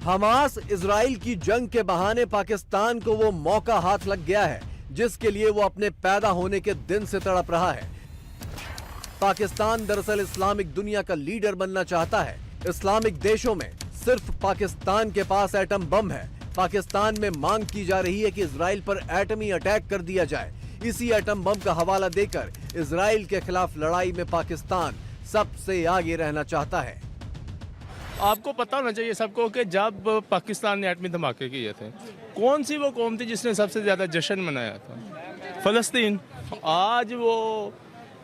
Hamas Israel की जंग के बहाने पाकिस्तान को वो मौका हाथ लग गया है जिसके लिए वो अपने पैदा होने के दिन से तड़प रहा है। पाकिस्तान दरअसल इस्लामिक दुनिया का लीडर बनना चाहता है। इस्लामिक देशों में सिर्फ पाकिस्तान के पास एटम बम है। पाकिस्तान में मांग की जा रही है कि इजराइल पर एटमी अटैक कर दिया जाए। इसी एटम बम का हवाला देकर इजराइल के खिलाफ लड़ाई में पाकिस्तान सबसे आगे रहना चाहता है। आपको पता होना चाहिए सबको कि जब पाकिस्तान ने एटमी धमाके किए थे, कौन सी वो कौम थी जिसने सबसे ज्यादा जश्न मनाया था? फलस्तीन। आज वो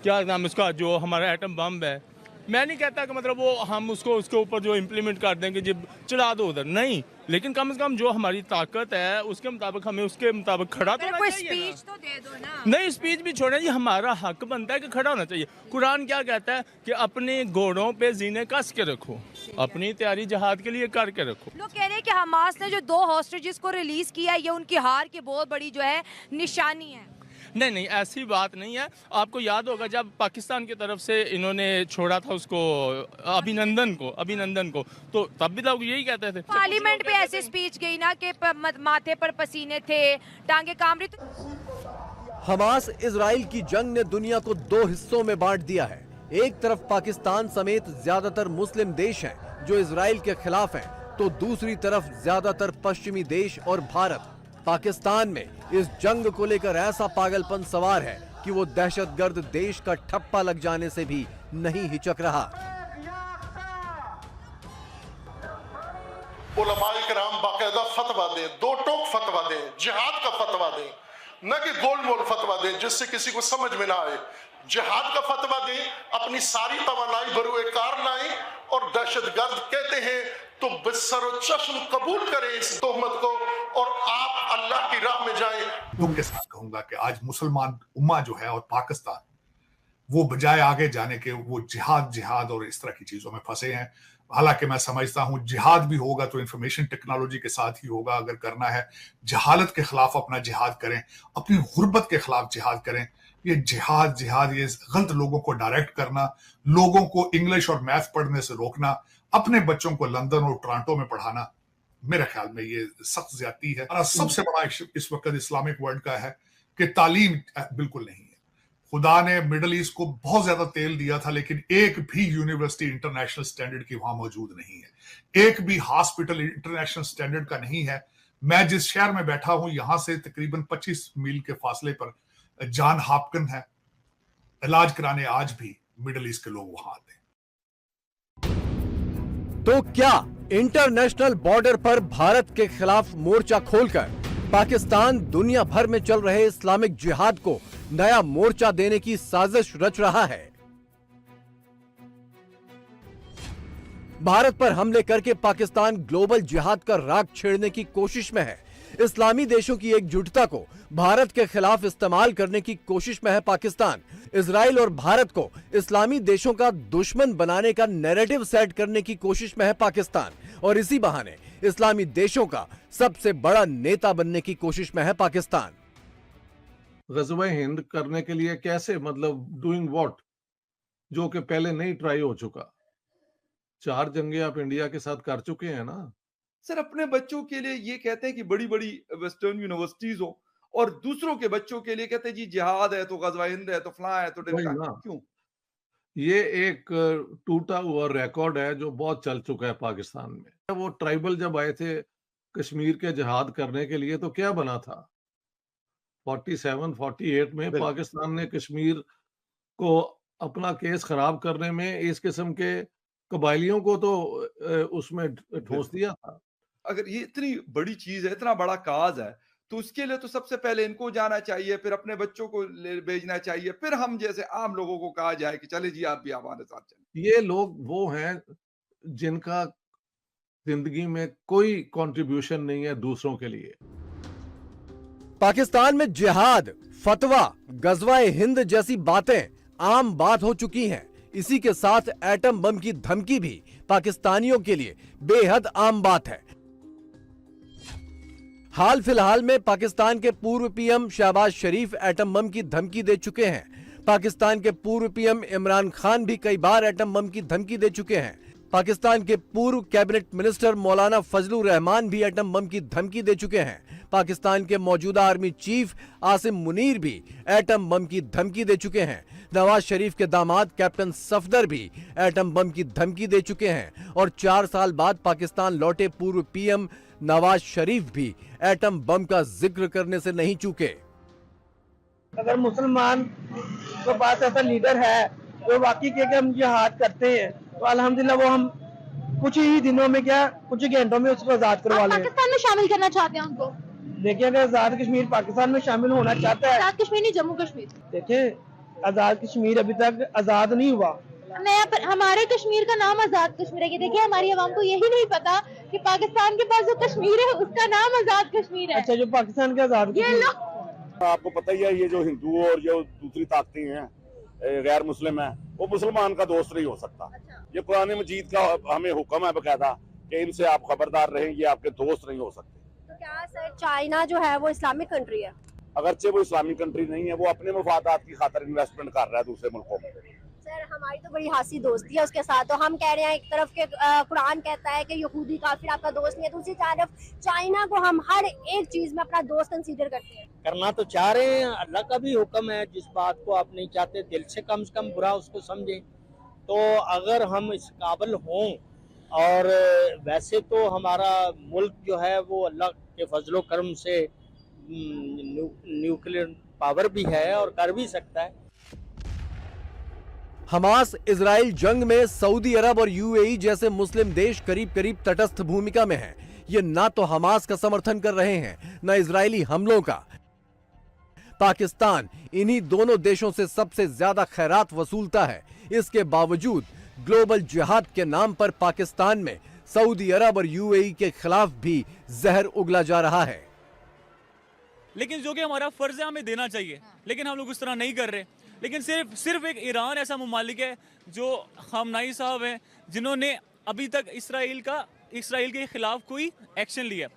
क्या नाम उसका, जो हमारा एटम बम है, मैं नहीं कहता कि मतलब वो हम उसके ऊपर जो इम्प्लीमेंट कर देंगे जब चढ़ा दो उधर, नहीं, लेकिन कम से कम जो हमारी ताकत है उसके मुताबिक हमें उसके मुताबिक खड़ा तो होना चाहिए। स्पीच तो दे दो ना। नहीं, स्पीच भी छोड़े, ये हमारा हक बनता है कि खड़ा होना चाहिए। कुरान क्या कहता है कि अपने घोड़ों पे जीने कस के रखो, अपनी तैयारी जहाद के लिए करके रखो। लोग कह रहे हैं कि हमास ने जो 2 हॉस्टेजेस को रिलीज किया है, ये उनकी हार की बहुत बड़ी जो है निशानी है। नहीं, ऐसी बात नहीं है। आपको याद होगा जब पाकिस्तान की तरफ से इन्होंने छोड़ा था उसको, अभिनंदन को, तो तब भी लोग यही कहते थे। पार्लियामेंट पे ऐसे स्पीच गई ना कि माथे पर पसीने थे, टांगे काम रही। हमास इजराइल की जंग ने दुनिया को 2 हिस्सों में बांट दिया है। एक तरफ पाकिस्तान समेत ज्यादातर मुस्लिम देश हैं जो इजराइल के खिलाफ हैं, तो दूसरी तरफ ज्यादातर पश्चिमी देश और भारत। पाकिस्तान में इस जंग को लेकर ऐसा पागलपन सवार है कि वो दहशतगर्द देश का ठप्पा लग जाने से भी नहीं हिचक रहा। उलमाए किराम बाकायदा फतवा दें, 2 टोक फतवा दें, जिहाद का फतवा दें, न कि गोलमोल फतवा दें जिससे किसी को समझ में ना आए। जिहाद का फतवा दें, अपनी सारी तवानाई बरूए कार लाएं और दहशतगर्द कहते हैं तो बिस्सर चश्म कबूल करें इस तोहमत को और आप अल्लाह की राह में जाएं। दुख के साथ कहूंगा कि आज मुसलमान उम्मा जो है और पाकिस्तान, वो बजाय आगे जाने के वो जिहाद और इस तरह की चीजों में फंसे हैं। हालांकि मैं समझता हूं जिहाद भी होगा तो इंफॉर्मेशन टेक्नोलॉजी के साथ ही होगा। अगर करना है जहालत के खिलाफ अपना जिहाद करें, अपनी गुर्बत के खिलाफ जिहाद करें। ये जिहाद ये गलत लोगों को डायरेक्ट करना, लोगों को इंग्लिश और मैथ पढ़ने से रोकना, अपने बच्चों को लंदन और टोरंटो में पढ़ाना, मेरे ख्याल में ये सख्त ज्यादती है। और सबसे बड़ा इस वक्त इस्लामिक वर्ल्ड का है कि तालीम बिल्कुल नहीं है। खुदा ने मिडल ईस्ट को बहुत ज्यादा तेल दिया था, लेकिन एक भी यूनिवर्सिटी इंटरनेशनल स्टैंडर्ड की वहां मौजूद नहीं है। एक भी हॉस्पिटल इंटरनेशनल स्टैंडर्ड का नहीं है। मैं जिस शहर में बैठा हूं, यहां से तकरीबन 25 मील के फासले पर जॉन हॉपकिंस है। इलाज कराने आज भी मिडल ईस्ट के लोग वहां आते हैं। तो क्या इंटरनेशनल बॉर्डर पर भारत के खिलाफ मोर्चा खोलकर पाकिस्तान दुनिया भर में चल रहे इस्लामिक जिहाद को नया मोर्चा देने की साजिश रच रहा है? भारत पर हमले करके पाकिस्तान ग्लोबल जिहाद का राग छेड़ने की कोशिश में है। इस्लामी देशों की एकजुटता को भारत के खिलाफ इस्तेमाल करने की कोशिश में है पाकिस्तान। इजराइल और भारत को इस्लामी देशों का दुश्मन बनाने का नैरेटिव सेट करने की कोशिश में है पाकिस्तान, और इसी बहाने इस्लामी देशों का सबसे बड़ा नेता बनने की कोशिश में है पाकिस्तान। ग़ज़वा हिंद करने के लिए कैसे, मतलब डूइंग व्हाट, जो कि पहले नहीं ट्राई हो चुका। 4 जंगें आप इंडिया के साथ कर चुके हैं ना सर। अपने बच्चों के लिए ये कहते हैं कि बड़ी बड़ी वेस्टर्न यूनिवर्सिटीज हो, और दूसरों के बच्चों के लिए कहते हैं जी जिहाद है तो ग़ज़वा हिंद है तो फलां है तो ढिमका। क्यों? ये एक टूटा हुआ रिकॉर्ड है जो बहुत चल चुका है पाकिस्तान में। वो ट्राइबल जब आए थे कश्मीर के जिहाद करने के लिए तो क्या बना था? 47-48 में पाकिस्तान ने कश्मीर को अपना केस खराब करने में इस किस्म के कबायलियों को तो उसमें ठोस दिया था। अगर ये इतनी बड़ी चीज है, इतना बड़ा काज है, तो उसके लिए तो सबसे पहले इनको जाना चाहिए, फिर अपने बच्चों को भेजना चाहिए, फिर हम जैसे आम लोगों को कहा जाए कि चले जी आप भी हमारे साथ चलें। ये लोग वो हैं जिनका जिंदगी में कोई कंट्रीब्यूशन नहीं है दूसरों के लिए। पाकिस्तान में जिहाद, फतवा, ग़ज़वा हिंद जैसी बातें आम बात हो चुकी हैं। इसी के साथ एटम बम की धमकी भी पाकिस्तानियों के लिए बेहद आम बात है। हाल फिलहाल में पाकिस्तान के पूर्व पीएम शहबाज शरीफ एटम बम की धमकी दे चुके हैं। पाकिस्तान के पूर्व पीएम इमरान खान भी कई बार एटम बम की धमकी दे चुके हैं। पाकिस्तान के पूर्व कैबिनेट मिनिस्टर मौलाना फजलुर रहमान भी एटम बम की धमकी दे चुके हैं। पाकिस्तान के मौजूदा आर्मी चीफ आसिम मुनीर भी एटम बम की धमकी दे चुके हैं। नवाज शरीफ के दामाद कैप्टन सफदर भी एटम बम की धमकी दे चुके हैं और 4 साल बाद पाकिस्तान लौटे पूर्व पीएम नवाज शरीफ भी एटम बम का जिक्र करने से नहीं चूके। अगर मुसलमान के पास ऐसा लीडर है जो वाकई के हम जिहाद करते हैं तो अल्हम्दुलिल्लाह वो हम कुछ ही दिनों में क्या कुछ ही घंटों में उसको आजाद करवा लें। पाकिस्तान में शामिल करना चाहते हैं उनको। देखिए अगर आजाद कश्मीर पाकिस्तान में शामिल होना चाहता है, आजाद कश्मीर नहीं जम्मू कश्मीर। देखिए आजाद कश्मीर अभी तक आजाद नहीं हुआ। हमारे कश्मीर का नाम आजाद कश्मीर है। देखिए हमारी आवाम को यही नहीं पता कि पाकिस्तान के पास जो कश्मीर है उसका नाम आजाद कश्मीर है। अच्छा, जो पाकिस्तान के आजाद आपको पता ही है, ये जो हिंदू और जो दूसरी ताकतें हैं गैर मुस्लिम है, वो मुसलमान का दोस्त नहीं हो सकता। ये कुरान मजीद का हमें हुक्म है बकायदा कि इनसे आप खबरदार रहें, ये आपके दोस्त नहीं हो सकते। तो क्या सर चाइना जो है वो इस्लामिक कंट्री है? अगरचे वो इस्लामिक कंट्री नहीं है, वो अपने मफादात की खातिर इन्वेस्टमेंट कर रहा है दूसरे मुल्कों में। सर हमारी तो बड़ी हासी दोस्ती है उसके साथ, तो हम कह रहे हैं एक तरफ के कुरान कहता है कि यहूदी काफिर आपका दोस्त नहीं है, दूसरी तरफ चाइना को हम हर एक चीज में अपना दोस्त कंसीडर करते हैं। करना तो चाह रहे हैं, अल्लाह का भी हुक्म है, जिस बात को आप नहीं चाहते दिल से कम बुरा उसको समझें। तो अगर हम इस काबिल हों, और वैसे तो हमारा मुल्क जो है वो अल्लाह के फजलो करम से न्यूक्लियर पावर भी है और कर भी सकता है। हमास इजराइल जंग में सऊदी अरब और यूएई जैसे मुस्लिम देश करीब करीब तटस्थ भूमिका में हैं। ये ना तो हमास का समर्थन कर रहे हैं न इजरायली हमलों का। पाकिस्तान इन्हीं दोनों देशों से सबसे ज्यादा खैरात वसूलता है। इसके बावजूद ग्लोबल जिहाद के नाम पर पाकिस्तान में सऊदी अरब और यूएई के खिलाफ भी जहर उगला जा रहा है। लेकिन जो कि हमारा फर्ज है हमें देना चाहिए, लेकिन हम लोग उस तरह नहीं कर रहे। लेकिन सिर्फ एक ईरान ऐसा मुमालिक है जो खामनाई साहब हैं जिन्होंने अभी तक इसराइल के खिलाफ कोई एक्शन लिया।